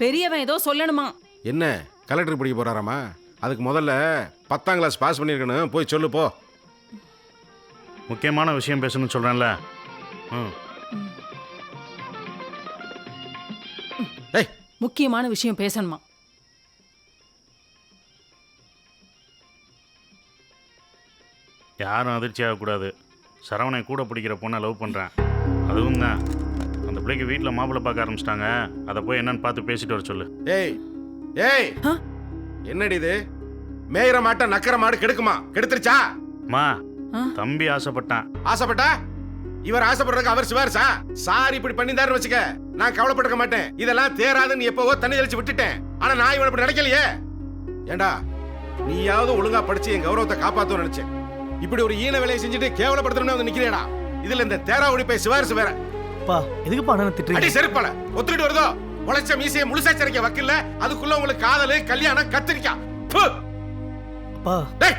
பெரியவன் ஏதோ சொல்லணுமா? என்ன கலெக்டர் படிக்க போறாராமா? அதுக்கு முதல்ல 10ஆம் கிளாஸ் பாஸ் பண்ணியிருக்கணும். போய் சொல்லு போ. முக்கியமான விஷயம் பேசணும்னு சொல்கிறேன்ல. டேய், முக்கியமான விஷயம் பேசணுமா? யாரும் அதிர்ச்சி ஆகக்கூடாது. சரவணை கூட பிடிக்கிற பொண்ணை லவ் பண்ணுறேன். அதுவும் தான் அந்த பிள்ளைக்கு வீட்டில் மாப்பிள்ளை பார்க்க ஆரம்பிச்சிட்டாங்க. அதை போய் என்னன்னு பார்த்து பேசிட்டு வர சொல்லு. ஏய் ஏய், என்னடி இது? மேயிற மாட்டை நக்கற மாடு கெடுக்குமா? கெடுத்துருச்சா? மா, தம்பி ஆசைப்பட்டான். ஆசைப்பட்டா? இவர் ஆசைப்படுறதுக்கு அவர் சிவாரிசா? சார் இப்படி பண்ணிந்தாருன்னு வச்சுக்க, நான் கவலைப்பட்டுக்க மாட்டேன். இதெல்லாம் தேராதுன்னு எப்பவோ தண்ணி தெளிச்சு விட்டுட்டேன். ஆனா நான் இவனை இப்படி நினைக்கலையே. ஏண்டா, நீயாவது ஒழுங்கா படிச்சு என் கௌரவத்தை காப்பாத்தும் நினைச்சேன். இப்படி ஒரு ஈன வேலையை செஞ்சுட்டு கேவலப்படுத்தணும்னு வந்து நிக்கிறேடா. இதுல இந்த தேரா ஒடிப்பை சிவாரிசு வேற. பா, எதுக்குப்பா அண்ணனை திட்டுறீங்க? அடி செருப்பால ஒத்துக்கிட்டு வருதோ? உழைச்ச மீசையை முழுசா சிறைக்க வக்கில்ல, அதுக்குள்ள உங்களுக்கு காதலு கல்யாணம் கத்திரிக்கா. பா, டேய்